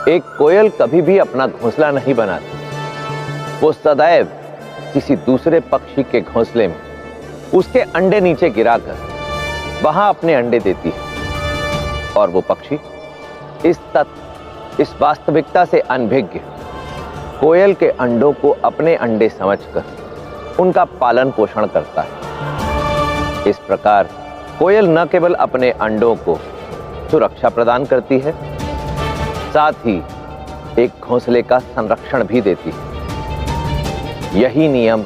एक कोयल कभी भी अपना घोंसला नहीं बनाती। वो सदैव किसी दूसरे पक्षी के घोंसले में उसके अंडे नीचे गिराकर वहां अपने अंडे देती है। और वो पक्षी इस वास्तविकता से अनभिज्ञ कोयल के अंडों को अपने अंडे समझकर उनका पालन पोषण करता है। इस प्रकार कोयल न केवल अपने अंडों को सुरक्षा प्रदान करती है, साथ ही एक घोंसले का संरक्षण भी देती है। यही नियम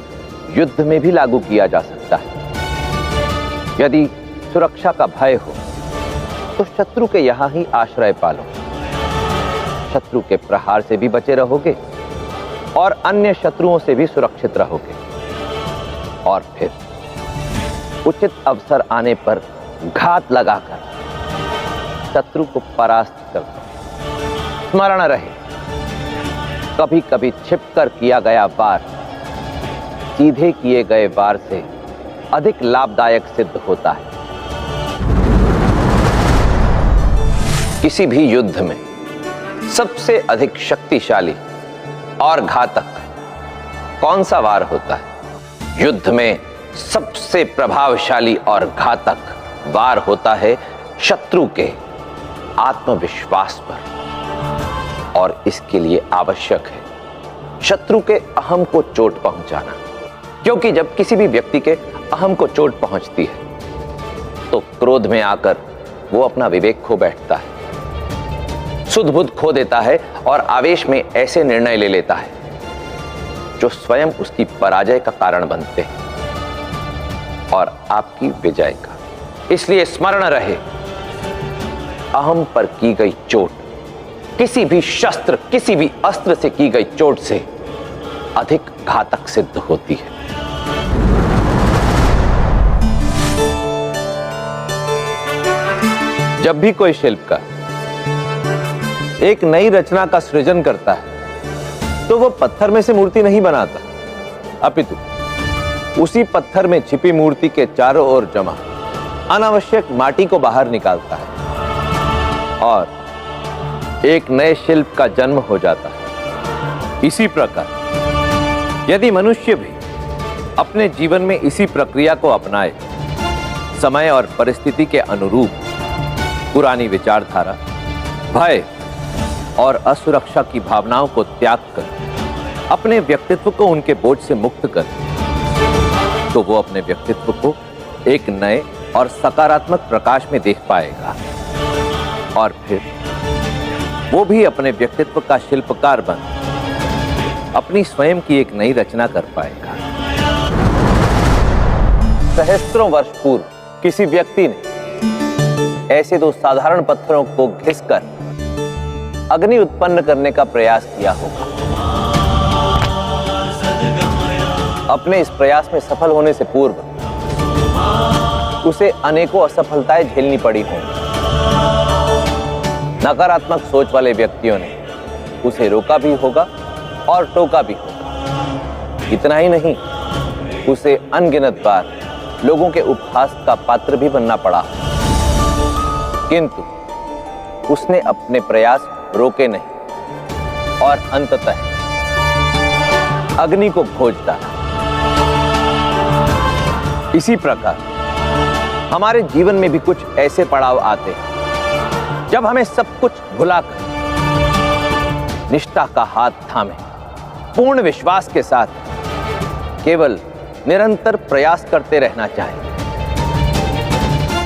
युद्ध में भी लागू किया जा सकता है। यदि सुरक्षा का भय हो तो शत्रु के यहां ही आश्रय पालो। शत्रु के प्रहार से भी बचे रहोगे और अन्य शत्रुओं से भी सुरक्षित रहोगे। और फिर उचित अवसर आने पर घात लगाकर शत्रु को परास्त कर दो। स्मरण रहे, कभी कभी छिपकर किया गया वार सीधे किए गए वार से अधिक लाभदायक सिद्ध होता है। किसी भी युद्ध में सबसे अधिक शक्तिशाली और घातक कौन सा वार होता है? युद्ध में सबसे प्रभावशाली और घातक वार होता है शत्रु के आत्मविश्वास पर। और इसके लिए आवश्यक है शत्रु के अहम को चोट पहुंचाना। क्योंकि जब किसी भी व्यक्ति के अहम को चोट पहुंचती है तो क्रोध में आकर वो अपना विवेक खो बैठता है, सुध बुध खो देता है और आवेश में ऐसे निर्णय ले लेता है जो स्वयं उसकी पराजय का कारण बनते हैं और आपकी विजय का। इसलिए स्मरण रहे, अहम पर की गई चोट किसी भी शस्त्र, किसी भी अस्त्र से की गई चोट से अधिक घातक सिद्ध होती है। जब भी कोई शिल्पकार एक नई रचना का सृजन करता है तो वो पत्थर में से मूर्ति नहीं बनाता, अपितु उसी पत्थर में छिपी मूर्ति के चारों ओर जमा अनावश्यक माटी को बाहर निकालता है और एक नए शिल्प का जन्म हो जाता है। इसी प्रकार यदि मनुष्य भी अपने जीवन में इसी प्रक्रिया को अपनाए, समय और परिस्थिति के अनुरूप पुरानी विचारधारा, भय और असुरक्षा की भावनाओं को त्याग कर अपने व्यक्तित्व को उनके बोझ से मुक्त कर, तो वो अपने व्यक्तित्व को एक नए और सकारात्मक प्रकाश में देख पाएगा और फिर वो भी अपने व्यक्तित्व का शिल्पकार बन अपनी स्वयं की एक नई रचना कर पाएगा। सहस्त्रों वर्ष पूर्व किसी व्यक्ति ने ऐसे दो साधारण पत्थरों को घिसकर अग्नि उत्पन्न करने का प्रयास किया होगा। अपने इस प्रयास में सफल होने से पूर्व उसे अनेकों असफलताएं झेलनी पड़ी होंगी। नकारात्मक सोच वाले व्यक्तियों ने उसे रोका भी होगा और टोका भी होगा। इतना ही नहीं, उसे अनगिनत बार लोगों के उपहास का पात्र भी बनना पड़ा। किंतु उसने अपने प्रयास रोके नहीं और अंततः अग्नि को खोज डाला। इसी प्रकार हमारे जीवन में भी कुछ ऐसे पड़ाव आते हैं जब हमें सब कुछ भुलाकर निष्ठा का हाथ थामे पूर्ण विश्वास के साथ केवल निरंतर प्रयास करते रहना चाहिए।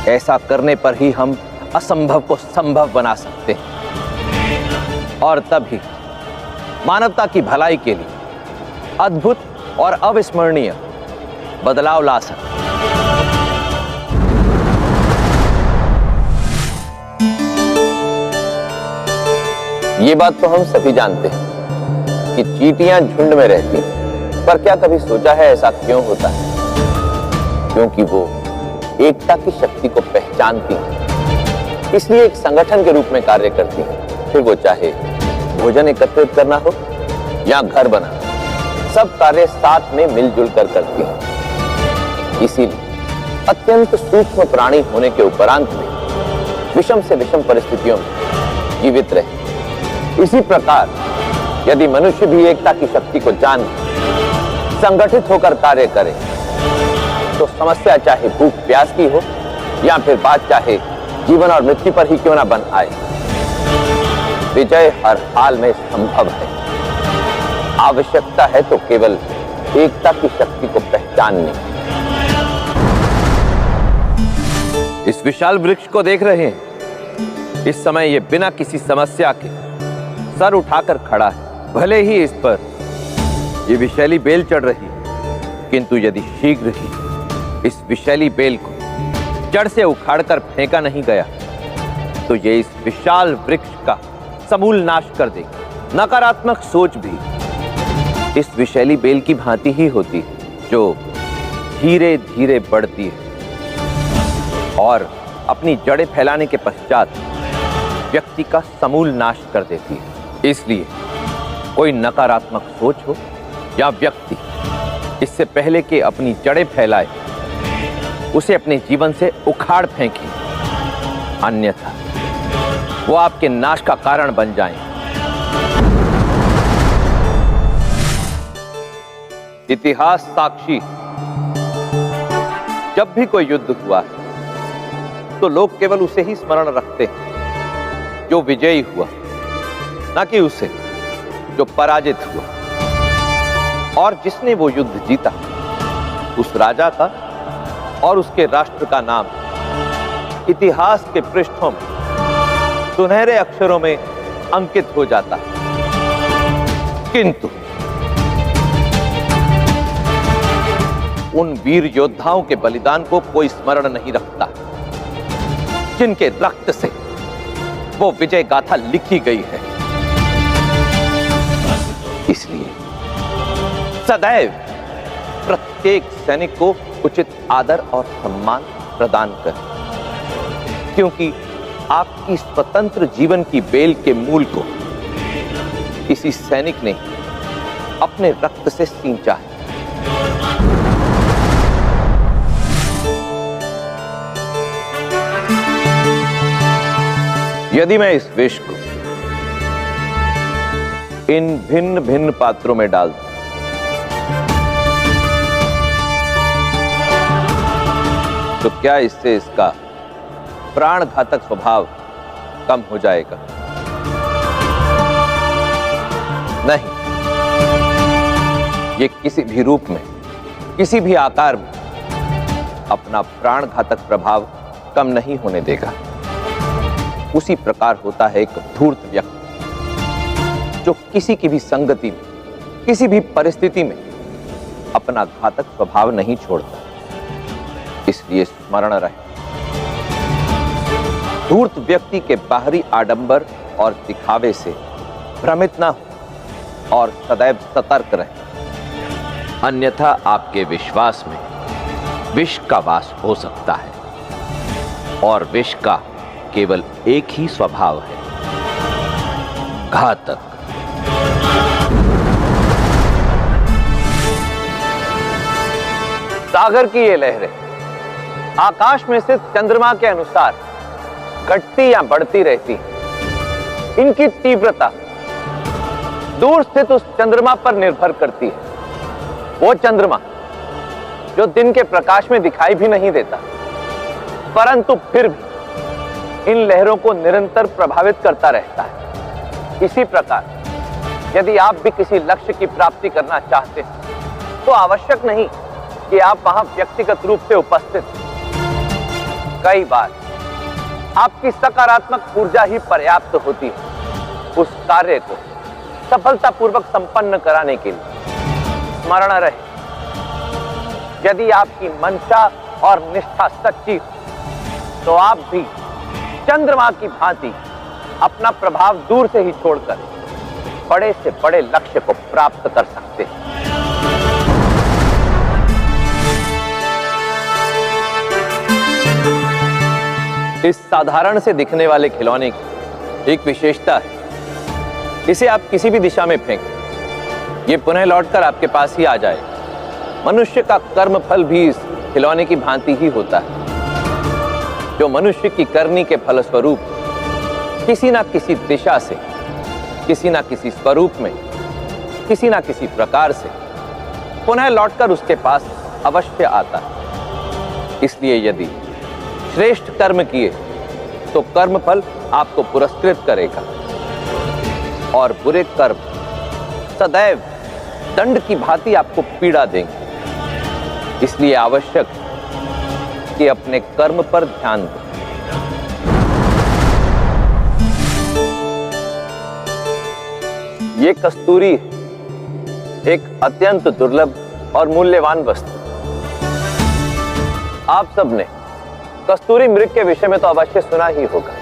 ऐसा करने पर ही हम असंभव को संभव बना सकते हैं और तभी मानवता की भलाई के लिए अद्भुत और अविस्मरणीय बदलाव ला सकते हैं। ये बात तो हम सभी जानते हैं कि चींटियां झुंड में रहती हैं, पर क्या कभी सोचा है ऐसा क्यों होता है? क्योंकि वो एकता की शक्ति को पहचानती हैं, इसलिए एक संगठन के रूप में कार्य करती हैं। फिर वो चाहे भोजन एकत्रित करना हो या घर बनाना, सब कार्य साथ में मिलजुल कर करती हैं। इसीलिए अत्यंत सूक्ष्म प्राणी होने के उपरांत भी विषम से विषम परिस्थितियों में जीवित रहे इसी प्रकार यदि मनुष्य भी एकता की शक्ति को जान संगठित होकर कार्य करे तो समस्या चाहे भूख प्यास की हो या फिर बात चाहे जीवन और मृत्यु पर ही क्यों ना बन आए, विजय हर हाल में संभव है। आवश्यकता है तो केवल एकता की शक्ति को पहचानने। इस विशाल वृक्ष को देख रहे हैं? इस समय यह बिना किसी समस्या के सर उठाकर खड़ा है। भले ही इस पर यह विषैली बेल चढ़ रही है, किंतु यदि शीघ्र ही इस विषैली बेल को जड़ से उखाड़कर फेंका नहीं गया तो यह इस विशाल वृक्ष का समूल नाश कर देगी। नकारात्मक सोच भी इस विषैली बेल की भांति ही होती है, जो धीरे धीरे बढ़ती है और अपनी जड़ें फैलाने के पश्चात व्यक्ति का समूल नाश कर देती है। इसलिए कोई नकारात्मक सोच हो या व्यक्ति इससे पहले कि अपनी जड़ें फैलाए उसे अपने जीवन से उखाड़ फेंके, अन्यथा वो आपके नाश का कारण बन जाएं। इतिहास साक्षी, जब भी कोई युद्ध हुआ तो लोग केवल उसे ही स्मरण रखते हैं जो विजयी हुआ, ना कि उसे जो पराजित हुआ। और जिसने वो युद्ध जीता उस राजा का और उसके राष्ट्र का नाम इतिहास के पृष्ठों में सुनहरे अक्षरों में अंकित हो जाता है। किंतु उन वीर योद्धाओं के बलिदान को कोई स्मरण नहीं रखता जिनके रक्त से वो विजय गाथा लिखी गई है। इसलिए सदैव प्रत्येक सैनिक को उचित आदर और सम्मान प्रदान करें, क्योंकि आपकी स्वतंत्र जीवन की बेल के मूल को किसी सैनिक ने अपने रक्त से सींचा है। यदि मैं इस विष को इन भिन्न भिन्न पात्रों में डाल दूं तो क्या इससे इसका प्राण घातक स्वभाव कम हो जाएगा? नहीं, ये किसी भी रूप में, किसी भी आकार में अपना प्राण घातक प्रभाव कम नहीं होने देगा। उसी प्रकार होता है एक धूर्त व्यक्ति जो किसी की भी संगति में, किसी भी परिस्थिति में अपना घातक स्वभाव नहीं छोड़ता। इसलिए स्मरण रहे, धूर्त व्यक्ति के बाहरी आडंबर और दिखावे से भ्रमित न हो और सदैव सतर्क रहे, अन्यथा आपके विश्वास में विष का वास हो सकता है। और विष का केवल एक ही स्वभाव है, घातक। सागर की ये लहरें आकाश में स्थित चंद्रमा के अनुसार घटती या बढ़ती रहती हैं। इनकी तीव्रता दूर स्थित उस चंद्रमा पर निर्भर करती है। वो चंद्रमा जो दिन के प्रकाश में दिखाई भी नहीं देता, परंतु फिर भी इन लहरों को निरंतर प्रभावित करता रहता है। इसी प्रकार यदि आप भी किसी लक्ष्य की प्राप्ति करना चाहते हैं तो आवश्यक नहीं कि आप वहां व्यक्तिगत रूप से उपस्थित हैं। कई बार आपकी सकारात्मक ऊर्जा ही पर्याप्त होती है उस कार्य को सफलतापूर्वक संपन्न कराने के लिए। स्मरण रहे, यदि आपकी मंशा और निष्ठा सच्ची हो तो आप भी चंद्रमा की भांति अपना प्रभाव दूर से ही छोड़कर बड़े से बड़े लक्ष्य को प्राप्त कर सकते हैं। इस साधारण से दिखने वाले खिलौने की एक विशेषता है, इसे आप किसी भी दिशा में फेंकें, ये पुनः लौटकर आपके पास ही आ जाए। मनुष्य का कर्म फल भी इस खिलौने की भांति ही होता है, जो मनुष्य की करनी के फलस्वरूप किसी ना किसी दिशा से किसी ना किसी स्वरूप में, किसी ना किसी प्रकार से पुनः लौटकर उसके पास अवश्य आता है। इसलिए यदि श्रेष्ठ कर्म किए तो कर्मफल आपको पुरस्कृत करेगा और बुरे कर्म सदैव दंड की भांति आपको पीड़ा देंगे। इसलिए आवश्यक कि अपने कर्म पर ध्यान दें। ये कस्तूरी एक अत्यंत दुर्लभ और मूल्यवान वस्तु। आप सबने कस्तूरी मृग के विषय में तो अवश्य सुना ही होगा,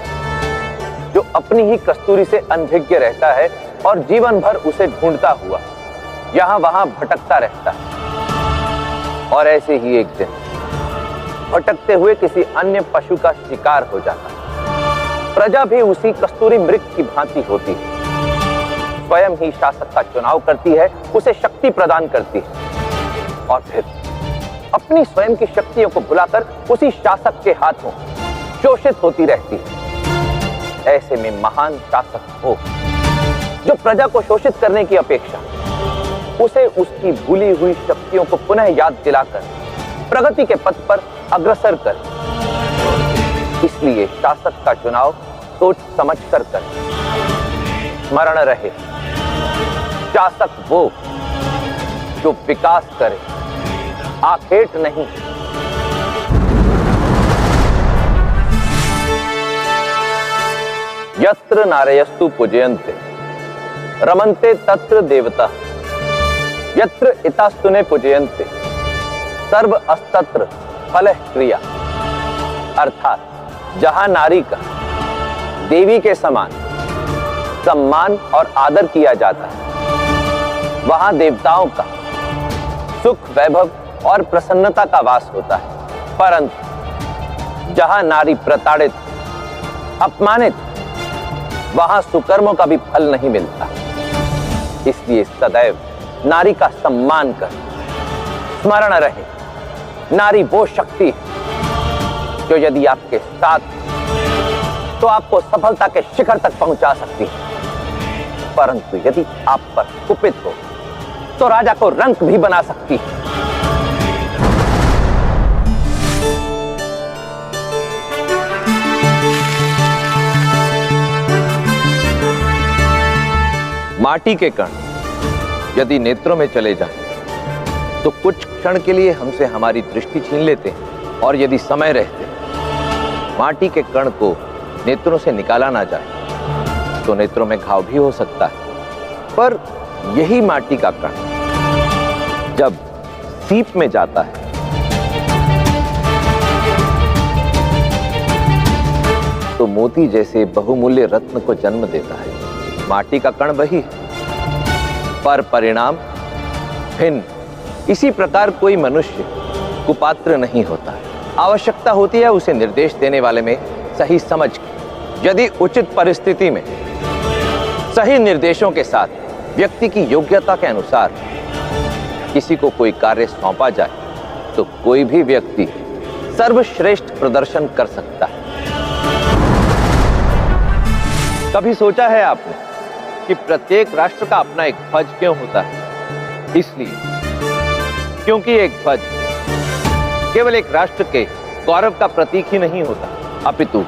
जो अपनी ही कस्तूरी से अनभिज्ञ रहता है और जीवन भर उसे ढूंढता हुआ यहां वहां भटकता रहता है और ऐसे ही एक दिन भटकते हुए किसी अन्य पशु का शिकार हो जाता है। प्रजा भी उसी कस्तूरी मृग की भांति होती है, स्वयं ही शासक का चुनाव करती है, उसे शक्ति प्रदान करती है और फिर अपनी स्वयं की शक्तियों को भुलाकर उसी शासक के हाथों शोषित होती रहती है। ऐसे में महान शासक हो जो प्रजा को शोषित करने की अपेक्षा उसे उसकी भूली हुई शक्तियों को पुनः याद दिलाकर प्रगति के पथ पर अग्रसर कर। इसलिए शासक का चुनाव सोच समझ कर स्मरण रहे, शासक वो जो विकास करे, आखेट नहीं। यत्र नारयस्तु पूजयन्ते रमन्ते तत्र देवता, यत्र इतास्तुने पूजयन्ते सर्व अस्तत्र फलः क्रिया। अर्थात जहां नारी का देवी के समान सम्मान और आदर किया जाता है, वहां देवताओं का सुख, वैभव और प्रसन्नता का वास होता है। परंतु जहां नारी प्रताड़ित, अपमानित, वहां सुकर्मों का भी फल नहीं मिलता। इसलिए सदैव नारी का सम्मान कर, स्मरण रहे, नारी वो शक्ति है जो यदि आपके साथ तो आपको सफलता के शिखर तक पहुंचा सकती है, परंतु यदि आप पर कुपित हो तो राजा को रंक भी बना सकती है। माटी के कण यदि नेत्रों में चले जाएं, तो कुछ क्षण के लिए हमसे हमारी दृष्टि छीन लेते हैं और यदि समय रहते माटी के कण को नेत्रों से निकाला ना जाए तो नेत्रों में घाव भी हो सकता है। पर यही माटी का कण जब सीप में जाता है तो मोती जैसे बहुमूल्य रत्न को जन्म देता है। माटी का कण वही पर परिणाम भिन्न। इसी प्रकार कोई मनुष्य कुपात्र नहीं होता है। आवश्यकता होती है उसे निर्देश देने वाले में सही समझ की। यदि उचित परिस्थिति में सही निर्देशों के साथ व्यक्ति की योग्यता के अनुसार किसी को कोई कार्य सौंपा जाए तो कोई भी व्यक्ति सर्वश्रेष्ठ प्रदर्शन कर सकता है। कभी सोचा है आपने कि प्रत्येक राष्ट्र का अपना एक ध्वज क्यों होता है? इसलिए क्योंकि एक ध्वज केवल एक राष्ट्र के गौरव का प्रतीक ही नहीं होता, अपितु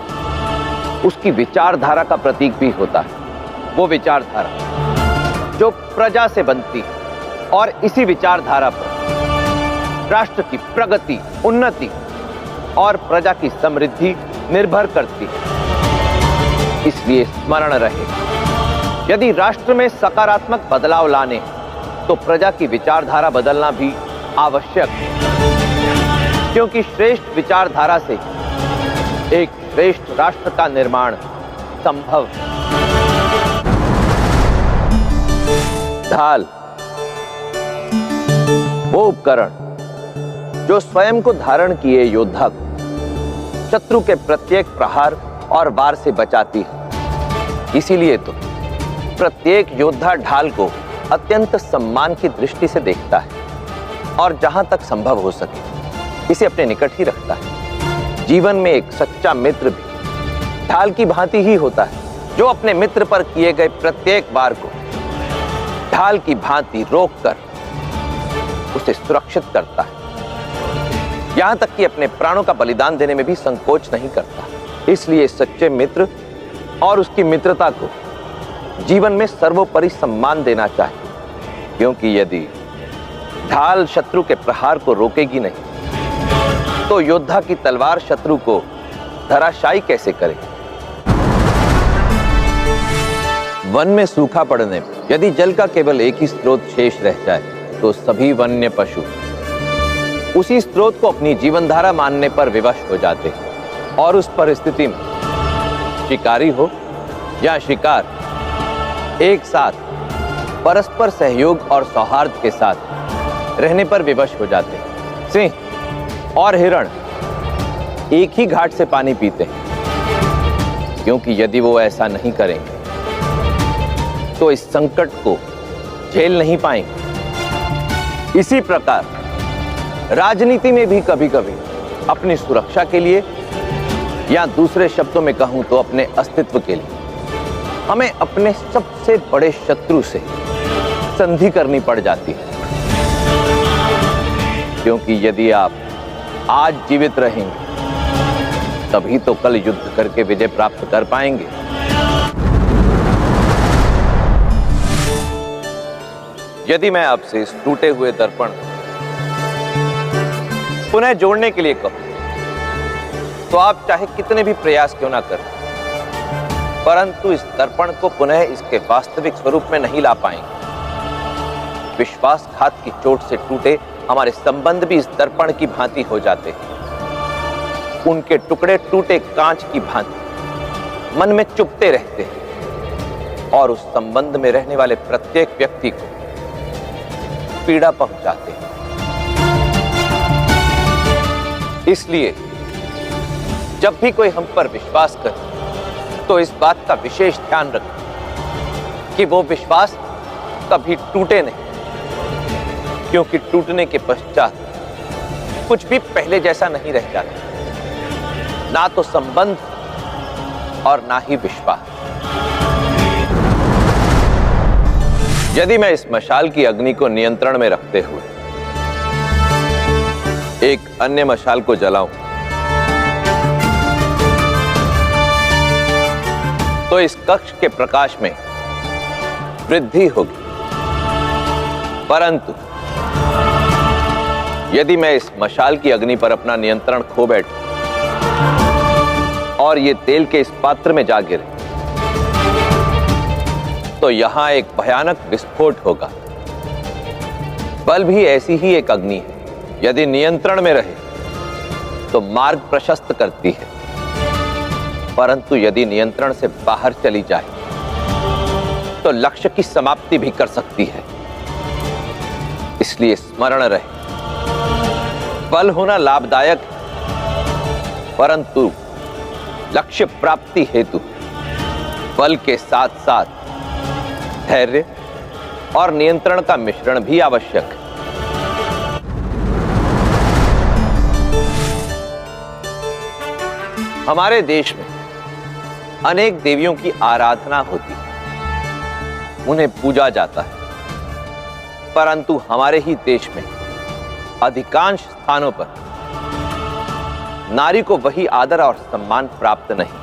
उसकी विचारधारा का प्रतीक भी होता है। वो विचारधारा जो प्रजा से बनती है और इसी विचारधारा पर राष्ट्र की प्रगति, उन्नति और प्रजा की समृद्धि निर्भर करती है। इसलिए स्मरण रहे, यदि राष्ट्र में सकारात्मक बदलाव लाने तो प्रजा की विचारधारा बदलना भी आवश्यक है, क्योंकि श्रेष्ठ विचारधारा से एक श्रेष्ठ राष्ट्र का निर्माण संभव है। ढाल वो उपकरण जो स्वयं को धारण किए योद्धा को शत्रु के प्रत्येक प्रहार और वार से बचाती है। इसीलिए तो प्रत्येक योद्धा ढाल को अत्यंत सम्मान की दृष्टि से देखता है और जहां तक संभव हो सके इसे अपने निकट ही रखता है। जीवन में एक सच्चा मित्र भी ढाल की भांति ही होता है, जो अपने मित्र पर किए गए प्रत्येक वार को ढाल की भांति रोककर उसे सुरक्षित करता है, यहां तक कि अपने प्राणों का बलिदान देने में भी संकोच नहीं करता। इसलिए सच्चे मित्र और उसकी मित्रता को जीवन में सर्वोपरि सम्मान देना चाहिए, क्योंकि यदि ढाल शत्रु के प्रहार को रोकेगी नहीं तो योद्धा की तलवार शत्रु को धराशायी कैसे करेगी। वन में सूखा पड़ने पर यदि जल का केवल एक ही स्रोत शेष रह जाए तो सभी वन्य पशु उसी स्रोत को अपनी जीवनधारा मानने पर विवश हो जाते हैं और उस परिस्थिति में शिकारी हो या शिकार एक साथ परस्पर सहयोग और सौहार्द के साथ रहने पर विवश हो जाते हैं। सिंह और हिरण एक ही घाट से पानी पीते हैं, क्योंकि यदि वो ऐसा नहीं करेंगे तो इस संकट को झेल नहीं पाएंगे। इसी प्रकार राजनीति में भी कभी कभी अपनी सुरक्षा के लिए या दूसरे शब्दों में कहूं तो अपने अस्तित्व के लिए हमें अपने सबसे बड़े शत्रु से संधि करनी पड़ जाती है, क्योंकि यदि आप आज जीवित रहेंगे तभी तो कल युद्ध करके विजय प्राप्त कर पाएंगे। यदि मैं आपसे इस टूटे हुए दर्पण पुनः जोड़ने के लिए कहूं तो आप चाहे कितने भी प्रयास क्यों ना करें, परंतु इस दर्पण को पुनः इसके वास्तविक स्वरूप में नहीं ला पाएंगे। विश्वासघात की चोट से टूटे हमारे संबंध भी इस दर्पण की भांति हो जाते हैं। उनके टुकड़े टूटे कांच की भांति मन में चुभते रहते हैं और उस संबंध में रहने वाले प्रत्येक व्यक्ति को पीड़ा पहुंचाते हैं। इसलिए जब भी कोई हम पर विश्वास करे तो इस बात का विशेष ध्यान रखें कि वो विश्वास कभी टूटे नहीं, क्योंकि टूटने के पश्चात कुछ भी पहले जैसा नहीं रह जाता, ना तो संबंध और ना ही विश्वास। यदि मैं इस मशाल की अग्नि को नियंत्रण में रखते हुए एक अन्य मशाल को जलाऊं तो इस कक्ष के प्रकाश में वृद्धि होगी, परंतु यदि मैं इस मशाल की अग्नि पर अपना नियंत्रण खो बैठूं और ये तेल के इस पात्र में जा गिरे तो यहां एक भयानक विस्फोट होगा। बल भी ऐसी ही एक अग्नि है, यदि नियंत्रण में रहे तो मार्ग प्रशस्त करती है, परंतु यदि नियंत्रण से बाहर चली जाए तो लक्ष्य की समाप्ति भी कर सकती है। इसलिए स्मरण रहे, बल होना लाभदायक है, परंतु लक्ष्य प्राप्ति हेतु बल के साथ साथ धैर्य और नियंत्रण का मिश्रण भी आवश्यक है। हमारे देश में अनेक देवियों की आराधना होती है, उन्हें पूजा जाता है, परंतु हमारे ही देश में अधिकांश स्थानों पर नारी को वही आदर और सम्मान प्राप्त नहीं,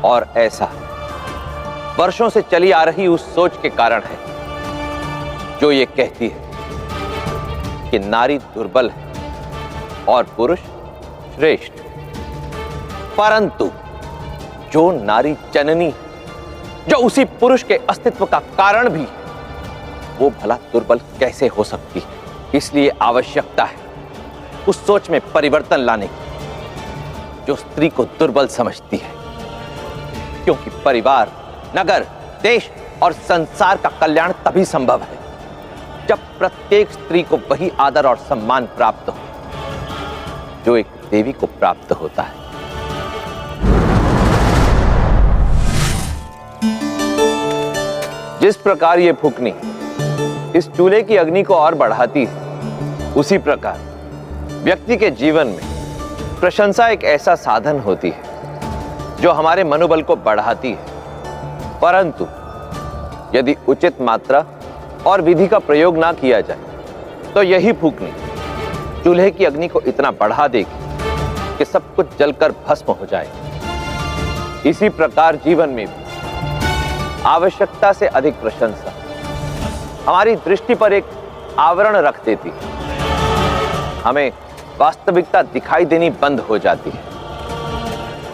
और ऐसा वर्षों से चली आ रही उस सोच के कारण है जो ये कहती है कि नारी दुर्बल है और पुरुष श्रेष्ठ। परंतु जो नारी जननी, जो उसी पुरुष के अस्तित्व का कारण भी, वो भला दुर्बल कैसे हो सकती है। इसलिए आवश्यकता है उस सोच में परिवर्तन लाने की जो स्त्री को दुर्बल समझती है, क्योंकि परिवार, नगर, देश और संसार का कल्याण तभी संभव है जब प्रत्येक स्त्री को वही आदर और सम्मान प्राप्त हो जो एक देवी को प्राप्त होता है। जिस प्रकार ये फूंकनी इस चूल्हे की अग्नि को और बढ़ाती है, उसी प्रकार व्यक्ति के जीवन में प्रशंसा एक ऐसा साधन होती है जो हमारे मनोबल को बढ़ाती है, परंतु यदि उचित मात्रा और विधि का प्रयोग ना किया जाए तो यही फूंकनी चूल्हे की अग्नि को इतना बढ़ा देगी कि सब कुछ जलकर भस्म हो जाए। इसी प्रकार जीवन में भी आवश्यकता से अधिक प्रशंसा हमारी दृष्टि पर एक आवरण रख देती है, हमें वास्तविकता दिखाई देनी बंद हो जाती है।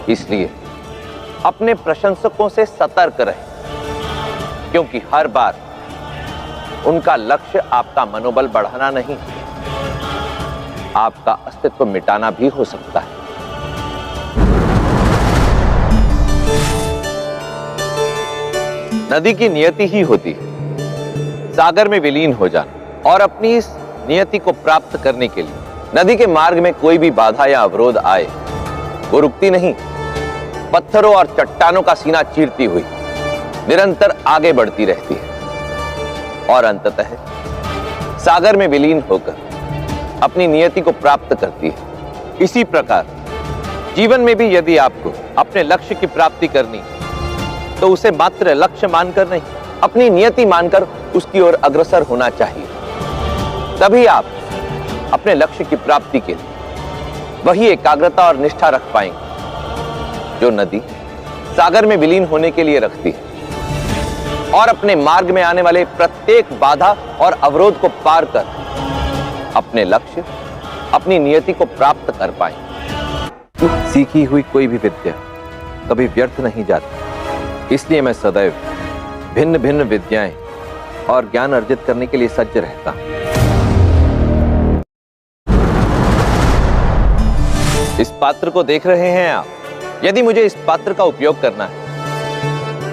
इसलिए अपने प्रशंसकों से सतर्क रहें, क्योंकि हर बार उनका लक्ष्य आपका मनोबल बढ़ाना नहीं, आपका अस्तित्व मिटाना भी हो सकता है। नदी की नियति ही होती है सागर में विलीन हो जाना, और अपनी इस नियति को प्राप्त करने के लिए नदी के मार्ग में कोई भी बाधा या अवरोध आए, वो रुकती नहीं, पत्थरों और चट्टानों का सीना चीरती हुई निरंतर आगे बढ़ती रहती है और अंततः सागर में विलीन होकर अपनी नियति को प्राप्त करती है। इसी प्रकार जीवन में भी यदि आपको अपने लक्ष्य की प्राप्ति करनी तो उसे मात्र लक्ष्य मानकर नहीं, अपनी नियति मानकर उसकी ओर अग्रसर होना चाहिए। तभी आप अपने लक्ष्य की प्राप्ति के लिए वही एकाग्रता और निष्ठा रख पाएंगे जो नदी सागर में विलीन होने के लिए रखती है, और अपने मार्ग में आने वाले प्रत्येक बाधा और अवरोध को पार कर अपने लक्ष्य, अपनी नियति को प्राप्त कर पाएंगे। सीखी हुई कोई भी विद्या कभी व्यर्थ नहीं जाती, इसलिए मैं सदैव भिन्न भिन्न विद्याएं और ज्ञान अर्जित करने के लिए सज्ज रहता हूं। इस पात्र को देख रहे हैं आप, यदि मुझे इस पात्र का उपयोग करना है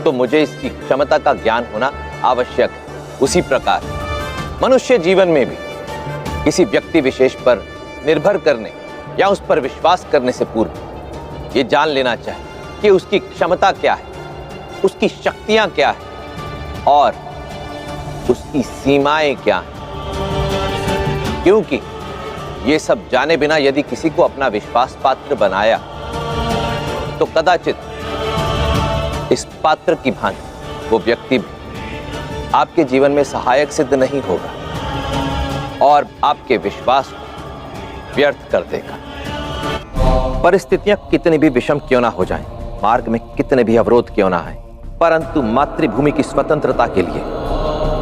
तो मुझे इसकी क्षमता का ज्ञान होना आवश्यक है। उसी प्रकार मनुष्य जीवन में भी किसी व्यक्ति विशेष पर निर्भर करने या उस पर विश्वास करने से पूर्व ये जान लेना चाहिए कि उसकी क्षमता क्या है, उसकी शक्तियां क्या है और उसकी सीमाएं क्या हैं। क्योंकि ये सब जाने बिना यदि किसी को अपना विश्वास पात्र बनाया तो कदाचित इस पात्र की भांति वो व्यक्ति भी आपके जीवन में सहायक सिद्ध नहीं होगा और आपके विश्वास को व्यर्थ कर देगा। परिस्थितियां कितनी भी विषम क्यों ना हो जाएं, मार्ग में कितने भी अवरोध क्यों ना आए, परंतु मातृभूमि की स्वतंत्रता के लिए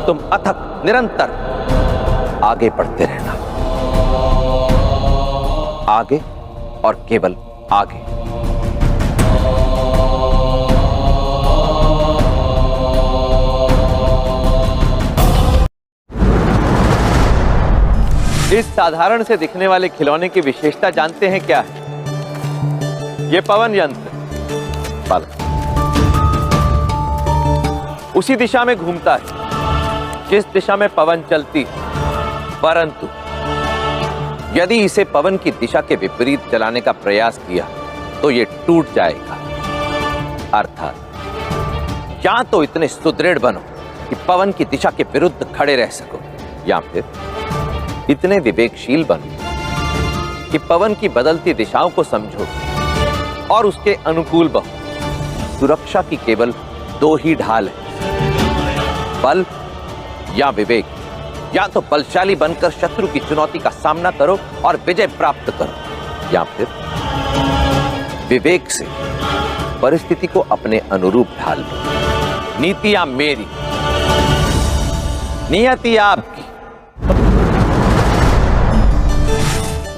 तुम अथक निरंतर आगे बढ़ते रहना, आगे और केवल आगे। इस साधारण से दिखने वाले खिलौने की विशेषता जानते हैं क्या है? ये पवन यंत्र पल उसी दिशा में घूमता है जिस दिशा में पवन चलती है, परंतु यदि इसे पवन की दिशा के विपरीत चलाने का प्रयास किया तो ये टूट जाएगा। अर्थात या तो इतने सुदृढ़ बनो कि पवन की दिशा के विरुद्ध खड़े रह सको, या फिर इतने विवेकशील बनो कि पवन की बदलती दिशाओं को समझो और उसके अनुकूल बहो। सुरक्षा की केवल दो ही ढाल है, बल या विवेक। या तो बलशाली बनकर शत्रु की चुनौती का सामना करो और विजय प्राप्त करो, या फिर विवेक से परिस्थिति को अपने अनुरूप ढाल लो। नीतियां मेरी, नियति आपकी।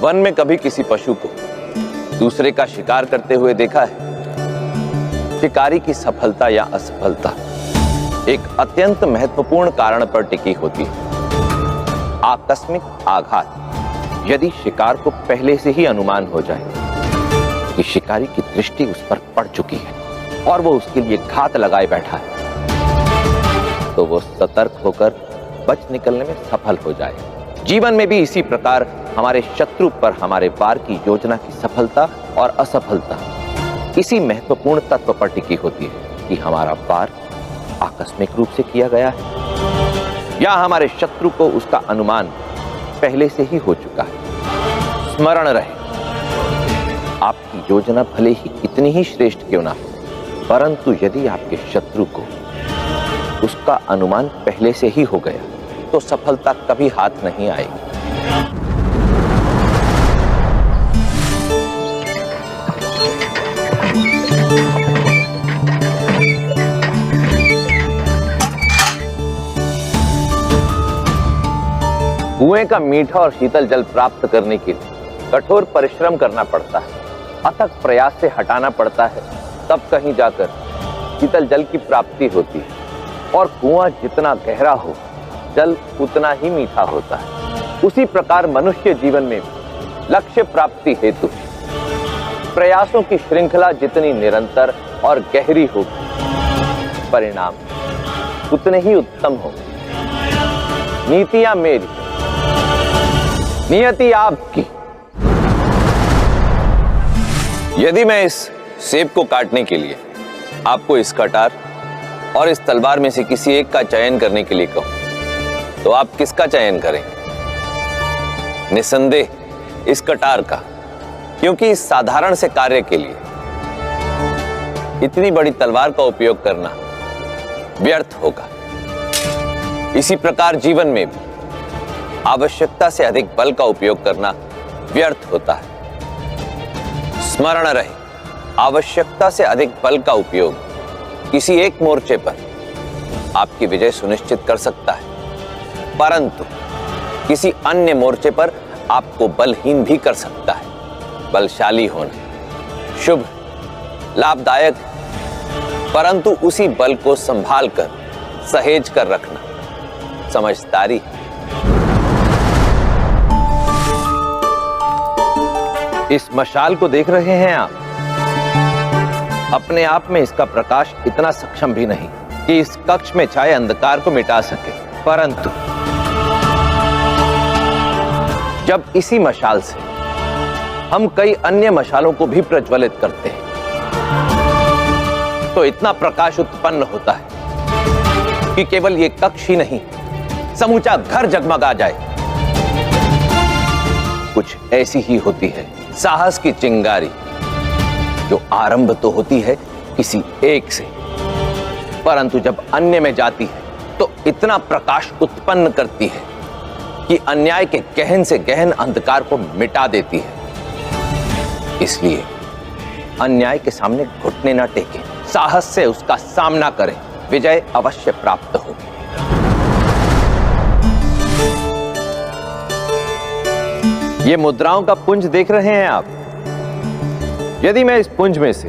वन में कभी किसी पशु को दूसरे का शिकार करते हुए देखा है? शिकारी की सफलता या असफलता एक अत्यंत महत्वपूर्ण कारण पर टिकी होती है, आकस्मिक आघात। यदि शिकार को पहले से ही अनुमान हो जाए कि शिकारी की दृष्टि उस पर पड़ चुकी है और वो उसके लिए घात लगाए बैठा है, तो वो सतर्क होकर बच निकलने में सफल हो जाए। जीवन में भी इसी प्रकार हमारे शत्रु पर हमारे वार की योजना की सफलता और असफलता इसी महत्वपूर्ण तत्व पर टिकी होती है कि हमारा वार आकस्मिक रूप से किया गया है या हमारे शत्रु को उसका अनुमान पहले से ही हो चुका है। स्मरण रहे, आपकी योजना भले ही कितनी ही श्रेष्ठ क्यों ना हो, परंतु यदि आपके शत्रु को उसका अनुमान पहले से ही हो गया तो सफलता कभी हाथ नहीं आएगी। कुएं का मीठा और शीतल जल प्राप्त करने के लिए कठोर परिश्रम करना पड़ता है, अथक प्रयास से हटाना पड़ता है, तब कहीं जाकर शीतल जल की प्राप्ति होती है। और कुआं जितना गहरा हो, जल उतना ही मीठा होता है। उसी प्रकार मनुष्य जीवन में लक्ष्य प्राप्ति हेतु प्रयासों की श्रृंखला जितनी निरंतर और गहरी होगी, परिणाम उतने ही उत्तम होंगे। नीतियां मेरी, नियति आपकी। यदि मैं इस सेब को काटने के लिए आपको इस कटार और इस तलवार में से किसी एक का चयन करने के लिए कहूं, तो आप किसका चयन करेंगे? निसंदेह इस कटार का, क्योंकि इस साधारण से कार्य के लिए इतनी बड़ी तलवार का उपयोग करना व्यर्थ होगा। इसी प्रकार जीवन में भी आवश्यकता से अधिक बल का उपयोग करना व्यर्थ होता है। स्मरण रहे, आवश्यकता से अधिक बल का उपयोग किसी एक मोर्चे पर आपकी विजय सुनिश्चित कर सकता है, परंतु किसी अन्य मोर्चे पर आपको बलहीन भी कर सकता है। बलशाली होना शुभ, लाभदायक, परंतु उसी बल को संभाल कर सहेज कर रखना समझदारी। इस मशाल को देख रहे हैं आप, अपने आप में इसका प्रकाश इतना सक्षम भी नहीं कि इस कक्ष में छाए अंधकार को मिटा सके, परंतु जब इसी मशाल से हम कई अन्य मशालों को भी प्रज्वलित करते हैं तो इतना प्रकाश उत्पन्न होता है कि केवल ये कक्ष ही नहीं, समूचा घर जगमगा जाए। कुछ ऐसी ही होती है साहस की चिंगारी, जो आरंभ तो होती है किसी एक से, परंतु जब अन्य में जाती है तो इतना प्रकाश उत्पन्न करती है कि अन्याय के गहन से गहन अंधकार को मिटा देती है। इसलिए अन्याय के सामने घुटने न टेकें, साहस से उसका सामना करें, विजय अवश्य प्राप्त होगी। ये मुद्राओं का पुंज देख रहे हैं आप। यदि मैं इस पुंज में से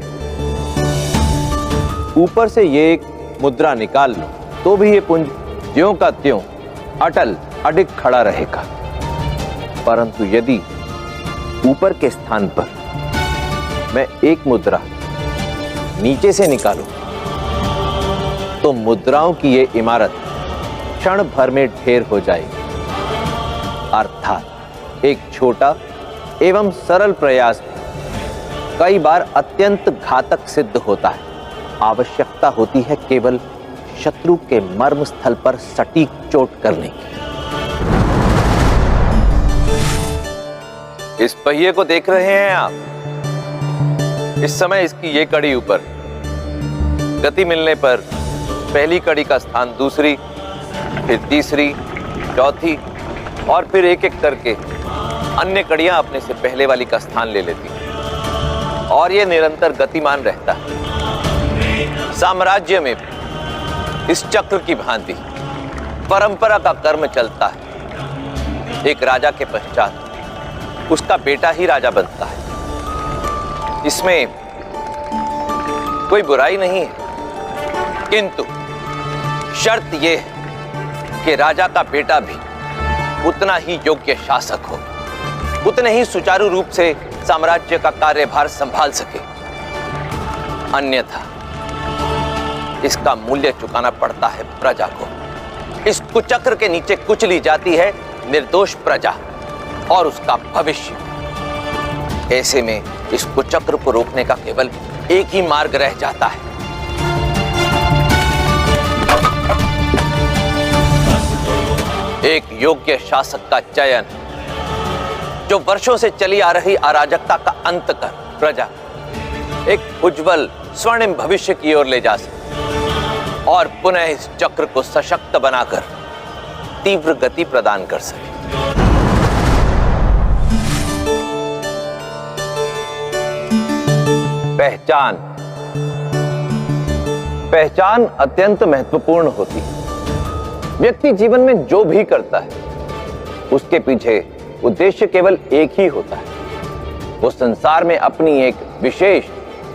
ऊपर से ये एक मुद्रा निकाल लूं, तो भी ये पुंज ज्यों का त्यों अटल अडिग खड़ा रहेगा। परंतु यदि ऊपर के स्थान पर मैं एक मुद्रा नीचे से निकालूं, तो मुद्राओं की ये इमारत क्षण भर में ढेर हो जाएगी। अर्थात एक छोटा एवं सरल प्रयास कई बार अत्यंत घातक सिद्ध होता है। आवश्यकता होती है केवल शत्रु के मर्म स्थल पर सटीक चोट करने की। इस पहिए को देख रहे हैं आप। इस समय इसकी ये कड़ी ऊपर, गति मिलने पर पहली कड़ी का स्थान दूसरी, फिर तीसरी, चौथी और फिर एक एक करके अन्य कड़ियां अपने से पहले वाली का स्थान ले लेती हैं और ये निरंतर गतिमान रहता है। साम्राज्य में भी इस चक्र की भांति परंपरा का कर्म चलता है। एक राजा के पश्चात उसका बेटा ही राजा बनता है। इसमें कोई बुराई नहीं है, किंतु शर्त यह है कि राजा का बेटा भी उतना ही योग्य शासक हो, उतने ही सुचारू रूप से साम्राज्य का कार्यभार संभाल सके। अन्यथा इसका मूल्य चुकाना पड़ता है प्रजा को। इस कुचक्र के नीचे कुचली जाती है निर्दोष प्रजा और उसका भविष्य। ऐसे में इस कुचक्र को रोकने का केवल एक ही मार्ग रह जाता है। एक योग्य शासक का चयन, जो वर्षों से चली आ रही अराजकता का अंत कर प्रजा एक उज्जवल स्वर्णिम भविष्य की ओर ले जा सके और पुनः इस चक्र को सशक्त बनाकर तीव्र गति प्रदान कर सके। पहचान। पहचान अत्यंत महत्वपूर्ण होती है। व्यक्ति जीवन में जो भी करता है उसके पीछे उद्देश्य केवल एक ही होता है। वो संसार में अपनी एक विशेष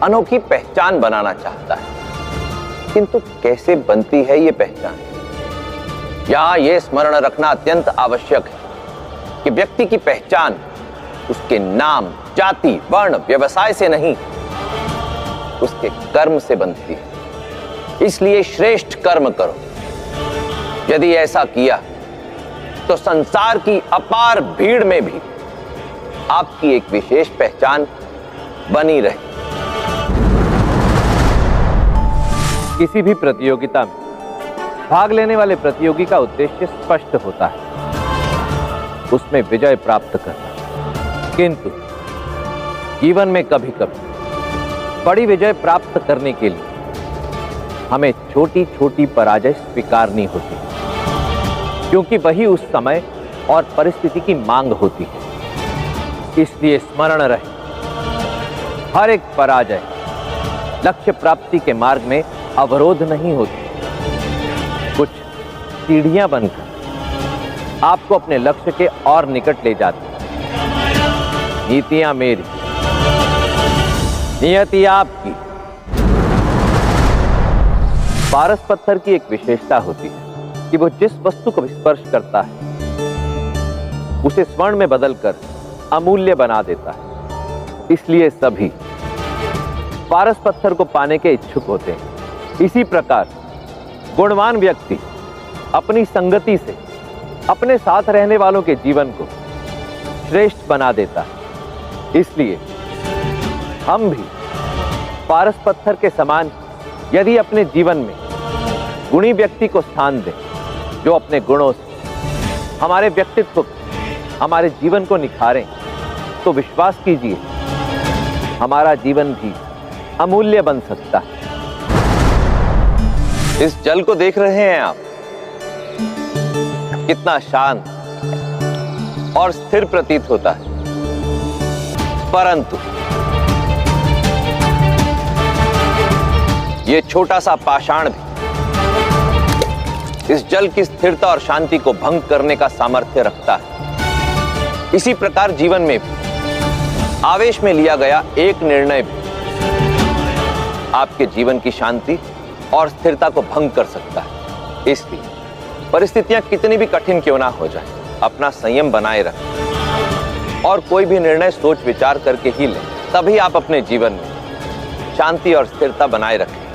अनोखी पहचान बनाना चाहता है। किंतु कैसे बनती है ये पहचान? यहां यह स्मरण रखना अत्यंत आवश्यक है कि व्यक्ति की पहचान उसके नाम, जाति, वर्ण, व्यवसाय से नहीं, उसके कर्म से बनती है। इसलिए श्रेष्ठ कर्म करो। यदि ऐसा किया तो संसार की अपार भीड़ में भी आपकी एक विशेष पहचान बनी रहे। किसी भी प्रतियोगिता में भाग लेने वाले प्रतियोगी का उद्देश्य स्पष्ट होता है, उसमें विजय प्राप्त करना। किंतु जीवन में कभी कभी बड़ी विजय प्राप्त करने के लिए हमें छोटी छोटी पराजय स्वीकारनी होती है, क्योंकि वही उस समय और परिस्थिति की मांग होती है। इसलिए स्मरण रहे, हर एक पराजय लक्ष्य प्राप्ति के मार्ग में अवरोध नहीं होती, कुछ सीढ़ियां बनकर आपको अपने लक्ष्य के और निकट ले जाती है। नीतियां मेरी, नियति आपकी। पारस पत्थर की एक विशेषता होती है कि वो जिस वस्तु को स्पर्श करता है उसे स्वर्ण में बदलकर अमूल्य बना देता है। इसलिए सभी पारस पत्थर को पाने के इच्छुक होते हैं। इसी प्रकार गुणवान व्यक्ति अपनी संगति से अपने साथ रहने वालों के जीवन को श्रेष्ठ बना देता है। इसलिए हम भी पारस पत्थर के समान यदि अपने जीवन में गुणी व्यक्ति को स्थान दें, जो अपने गुणों से हमारे व्यक्तित्व, हमारे जीवन को निखारें, तो विश्वास कीजिए हमारा जीवन भी अमूल्य बन सकता है। इस जल को देख रहे हैं आप, कितना शांत और स्थिर प्रतीत होता है, परंतु ये छोटा सा पाषाण भी इस जल की स्थिरता और शांति को भंग करने का सामर्थ्य रखता है। इसी प्रकार जीवन में भी आवेश में लिया गया एक निर्णय भी आपके जीवन की शांति और स्थिरता को भंग कर सकता है। इसलिए परिस्थितियां कितनी भी कठिन क्यों ना हो जाए, अपना संयम बनाए रखें और कोई भी निर्णय सोच विचार करके ही लें, तभी आप अपने जीवन में शांति और स्थिरता बनाए रखें।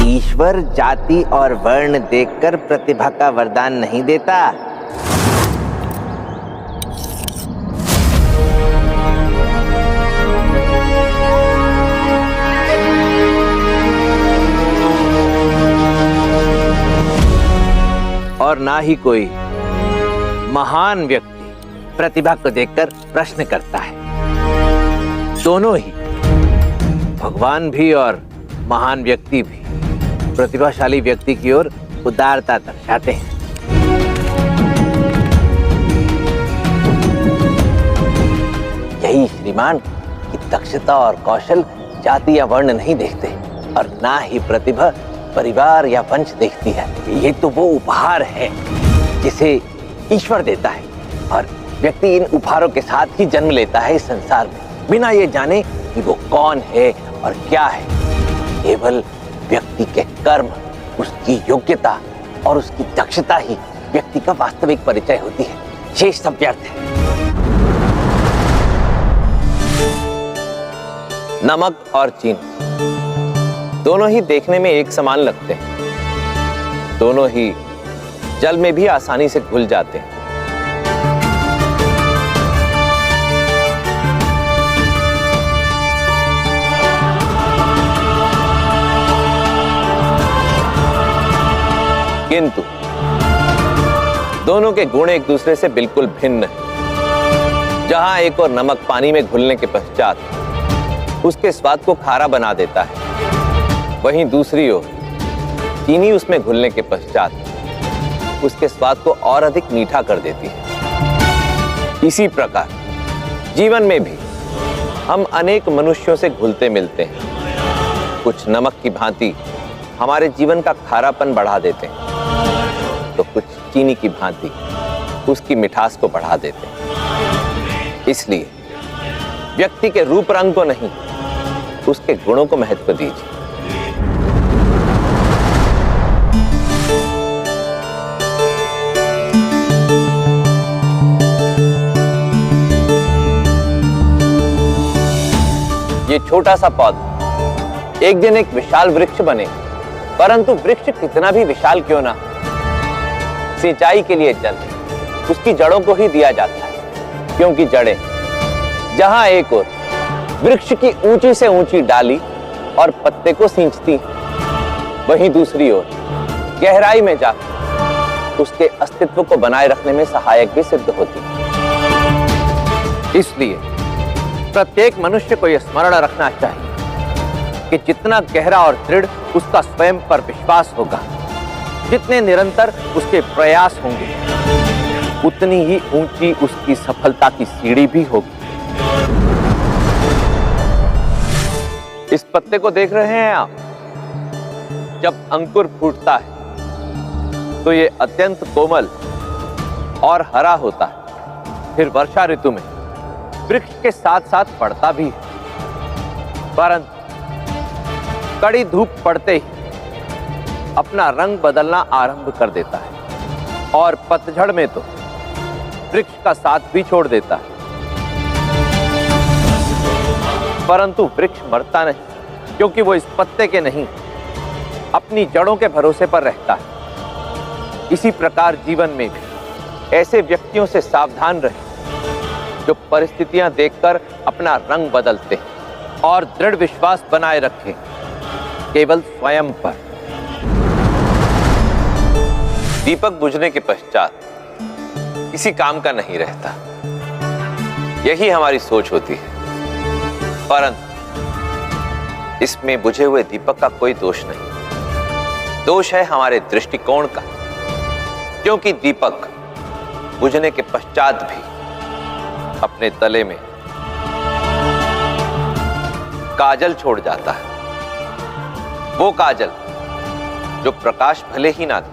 ईश्वर जाति और वर्ण देखकर प्रतिभा का वरदान नहीं देता। और ना ही कोई महान व्यक्ति प्रतिभा को देखकर प्रश्न करता है। दोनों ही, भगवान भी और महान व्यक्ति भी, प्रतिभाशाली व्यक्ति की ओर उदारता दर्शाते हैं। यही श्रीमान की दक्षता और कौशल जाति या वर्ण नहीं देखते और ना ही प्रतिभा परिवार या वंश देखती है। ये तो वो उपहार है जिसे ईश्वर देता है और व्यक्ति इन उपहारों के साथ ही जन्म लेता है इस संसार में, बिना ये जाने कि वो कौन है और क्या है। केवल व्यक्ति के कर्म, उसकी योग्यता और उसकी दक्षता ही व्यक्ति का वास्तविक परिचय होती है। शेष सब व्यर्थ है। नमक और चीनी दोनों ही देखने में एक समान लगते हैं, दोनों ही जल में भी आसानी से घुल जाते हैं। किंतु दोनों के गुण एक दूसरे से बिल्कुल भिन्न हैं। जहां एक और नमक पानी में घुलने के पश्चात उसके स्वाद को खारा बना देता है। वहीं दूसरी ओर चीनी उसमें घुलने के पश्चात उसके स्वाद को और अधिक मीठा कर देती है। इसी प्रकार जीवन में भी हम अनेक मनुष्यों से घुलते मिलते हैं। कुछ नमक की भांति हमारे जीवन का खारापन बढ़ा देते हैं, तो कुछ चीनी की भांति उसकी मिठास को बढ़ा देते हैं। इसलिए व्यक्ति के रूप रंग को नहीं, उसके गुणों को महत्व दीजिए। ये छोटा सा पौधा एक दिन एक विशाल वृक्ष बने, परंतु वृक्ष कितना भी विशाल क्यों ना, सिंचाई के लिए जल उसकी जड़ों को ही दिया जाता है, क्योंकि जड़ें जहां एक ओर वृक्ष की ऊंची से ऊंची डाली और पत्ते को सींचती, वहीं दूसरी ओर गहराई में जाकर उसके अस्तित्व को बनाए रखने में सहायक भी सिद्ध होती। इसलिए प्रत्येक मनुष्य को यह स्मरण रखना चाहिए कि जितना गहरा और दृढ़ उसका स्वयं पर विश्वास होगा, जितने निरंतर उसके प्रयास होंगे, उतनी ही ऊंची उसकी सफलता की सीढ़ी भी होगी। इस पत्ते को देख रहे हैं आप? जब अंकुर फूटता है तो ये अत्यंत कोमल और हरा होता है। फिर वर्षा ऋतु में वृक्ष के साथ साथ बढ़ता भी है, परंतु कड़ी धूप पड़ते ही अपना रंग बदलना आरंभ कर देता है और पतझड़ में तो वृक्ष का साथ भी छोड़ देता है। परंतु वृक्ष मरता नहीं, क्योंकि वो इस पत्ते के नहीं, अपनी जड़ों के भरोसे पर रहता है। इसी प्रकार जीवन में भी ऐसे व्यक्तियों से सावधान रहें जो परिस्थितियां देखकर अपना रंग बदलते हैं और दृढ़ विश्वास बनाए रखें केवल स्वयं पर। दीपक बुझने के पश्चात किसी काम का नहीं रहता, यही हमारी सोच होती है। परंतु इसमें बुझे हुए दीपक का कोई दोष नहीं, दोष है हमारे दृष्टिकोण का, क्योंकि दीपक बुझने के पश्चात भी अपने तले में काजल छोड़ जाता है। वो काजल जो प्रकाश भले ही ना दे,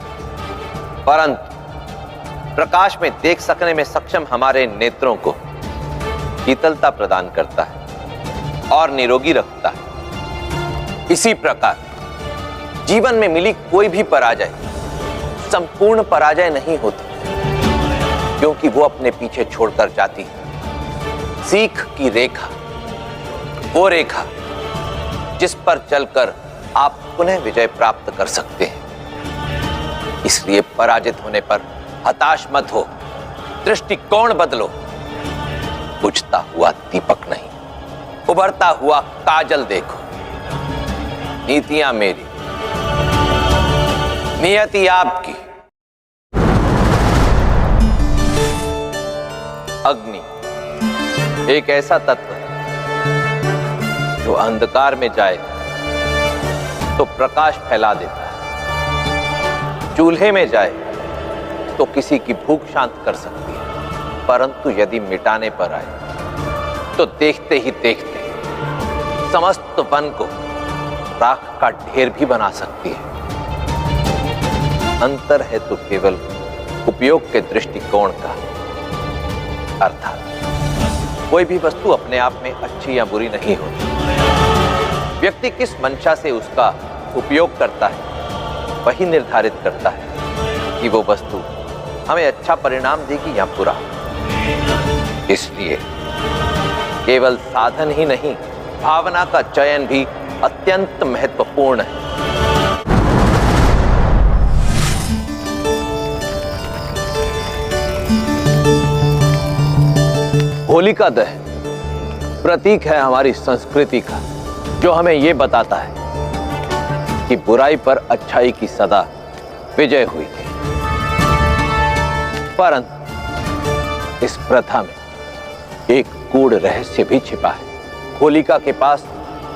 परंतु प्रकाश में देख सकने में सक्षम हमारे नेत्रों को शीतलता प्रदान करता है और निरोगी रखता है। इसी प्रकार जीवन में मिली कोई भी पराजय संपूर्ण पराजय नहीं होती, क्योंकि वो अपने पीछे छोड़कर जाती है सीख की रेखा, वो रेखा जिस पर चलकर आप पुनः विजय प्राप्त कर सकते हैं। इसलिए पराजित होने पर हताश मत हो, दृष्टिकोण बदलो। बुझता हुआ दीपक नहीं, उभरता हुआ काजल देखो। नीतियां मेरी, नियति आपकी। अग्नि एक ऐसा तत्व है जो अंधकार में जाए तो प्रकाश फैला देता है, चूल्हे में जाए तो किसी की भूख शांत कर सकती है, परंतु यदि मिटाने पर आए तो देखते ही देखते समस्त वन को राख का ढेर भी बना सकती है। अंतर है तो केवल उपयोग के दृष्टिकोण का, अर्थात कोई भी वस्तु अपने आप में अच्छी या बुरी नहीं होती। व्यक्ति किस मंशा से उसका उपयोग करता है वही निर्धारित करता है कि वो वस्तु हमें अच्छा परिणाम देगी या बुरा। इसलिए केवल साधन ही नहीं, भावना का चयन भी अत्यंत महत्वपूर्ण है। होलिका दहन प्रतीक है हमारी संस्कृति का, जो हमें यह बताता है कि बुराई पर अच्छाई की सदा विजय हुई थी। परंतु इस प्रथा में एक गूढ़ रहस्य भी छिपा है। होलिका के पास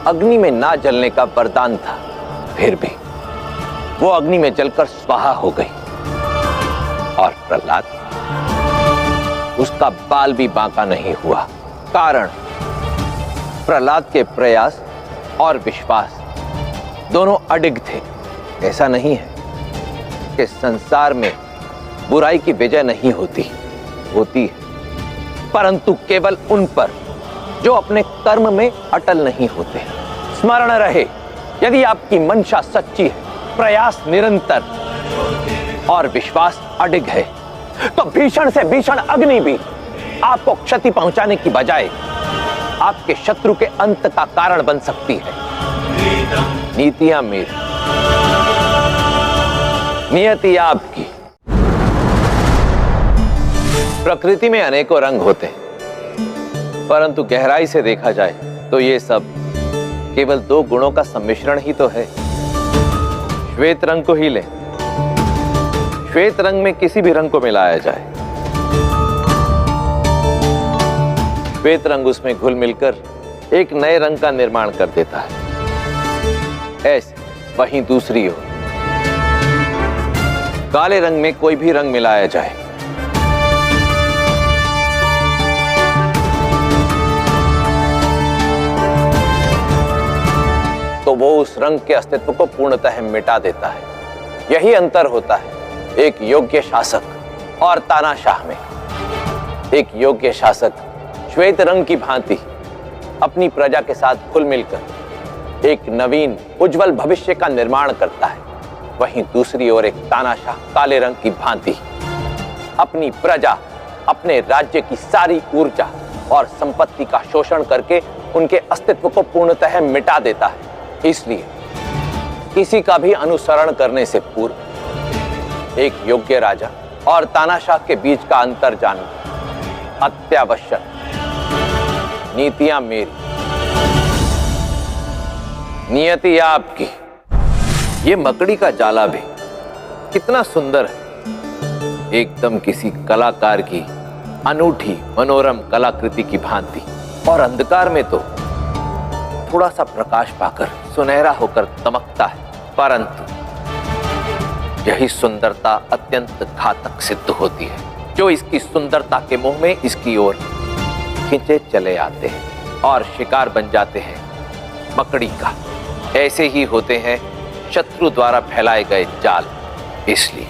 अग्नि में ना जलने का वरदान था, फिर भी वो अग्नि में जलकर स्वाहा हो गई। और प्रहलाद, उसका बाल भी बांका नहीं हुआ। कारण प्रहलाद के प्रयास और विश्वास दोनों अडिग थे। ऐसा नहीं है कि संसार में बुराई की विजय नहीं होती, होती है, परंतु केवल उन पर जो अपने कर्म में अटल नहीं होते। स्मरण रहे, यदि आपकी मंशा सच्ची है, प्रयास निरंतर और विश्वास अडिग है, तो भीषण से भीषण अग्नि भी आपको क्षति पहुंचाने की बजाय आपके शत्रु के अंत का कारण बन सकती है। नीतियां मेरी, नियति आपकी। प्रकृति में अनेकों रंग होते हैं, परंतु गहराई से देखा जाए तो ये सब केवल दो गुणों का सम्मिश्रण ही तो है। श्वेत रंग को ही लें, श्वेत रंग में किसी भी रंग को मिलाया जाए, श्वेत रंग उसमें घुल मिलकर एक नए रंग का निर्माण कर देता है। ऐसे वहीं दूसरी ओर काले रंग में कोई भी रंग मिलाया जाए, तो वो उस रंग के अस्तित्व को पूर्णतः मिटा देता है। यही अंतर होता है एक योग्य शासक और तानाशाह में। एक योग्य शासक श्वेत रंग की भांति अपनी प्रजा के साथ घुल मिलकर एक नवीन उज्जवल भविष्य का निर्माण करता है। वहीं दूसरी ओर एक तानाशाह काले रंग की भांति अपनी प्रजा, अपने राज्य की सारी ऊर्जा और संपत्ति का शोषण करके उनके अस्तित्व को पूर्णतः मिटा देता है। इसलिए किसी का भी अनुसरण करने से पूर्व एक योग्य राजा और तानाशाह के बीच का अंतर जानना अत्यावश्यक। नीतियां मेरी, नियति आपकी। ये मकड़ी का जाला भी कितना सुंदर है, एकदम किसी कलाकार की अनूठी मनोरम कलाकृति की भांति। और अंधकार में तो थोड़ा सा प्रकाश पाकर सुनहरा होकर दमकता है, परंतु यही सुंदरता अत्यंत घातक सिद्ध होती है। जो इसकी सुंदरता के मुंह में इसकी ओर खींचे चले आते हैं और शिकार बन जाते हैं मकड़ी का। ऐसे ही होते हैं शत्रु द्वारा फैलाए गए जाल। इसलिए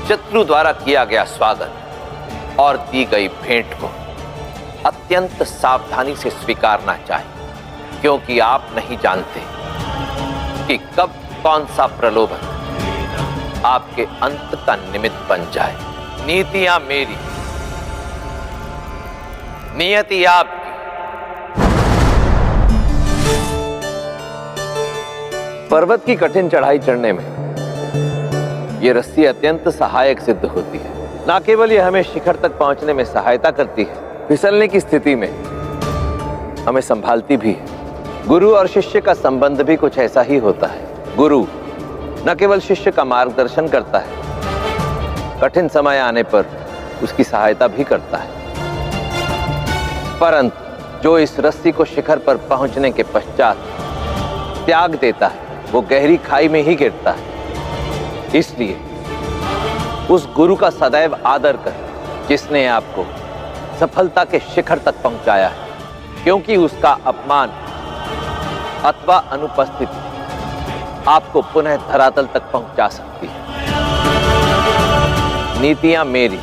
शत्रु द्वारा किया गया स्वागत और दी गई भेंट को अत्यंत सावधानी से स्वीकारना चाहिए, क्योंकि आप नहीं जानते कि कब कौन सा प्रलोभन आपके अंत का निमित्त बन जाए। नीतियां मेरी, नियति आपकी। पर्वत की कठिन चढ़ाई चढ़ने में यह रस्सी अत्यंत सहायक सिद्ध होती है। न केवल यह हमें शिखर तक पहुंचने में सहायता करती है, फिसलने की स्थिति में हमें संभालती भी है। गुरु और शिष्य का संबंध भी कुछ ऐसा ही होता है। गुरु न केवल शिष्य का मार्गदर्शन करता है, कठिन समय आने पर उसकी सहायता भी करता है, परंतु जो इस रस्सी को शिखर पर पहुंचने के पश्चात त्याग देता है, वो गहरी खाई में ही गिरता है। इसलिए उस गुरु का सदैव आदर कर जिसने आपको सफलता के शिखर तक पहुंचाया है, क्योंकि उसका अपमान अथवा अनुपस्थिति आपको पुनः धरातल तक पहुंचा सकती है। नीतियां मेरी,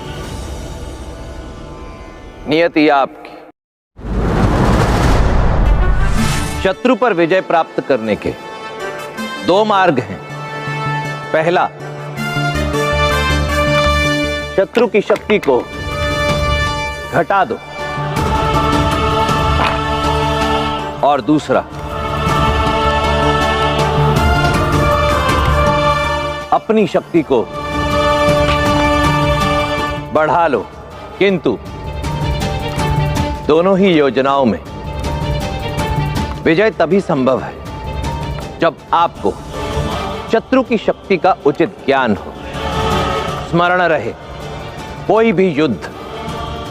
नियति आपकी। शत्रु पर विजय प्राप्त करने के दो मार्ग हैं। पहला, शत्रु की शक्ति को घटा दो, और दूसरा, अपनी शक्ति को बढ़ा लो। किंतु दोनों ही योजनाओं में विजय तभी संभव है जब आपको शत्रु की शक्ति का उचित ज्ञान हो। स्मरण रहे, कोई भी युद्ध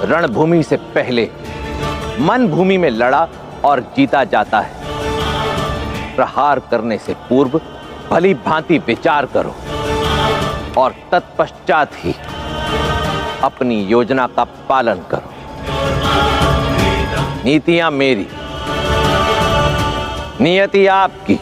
रणभूमि से पहले मन भूमि में लड़ा और जीता जाता है। प्रहार करने से पूर्व भली भांति विचार करो और तत्पश्चात ही अपनी योजना का पालन करो। नीतियां मेरी, नियति आपकी।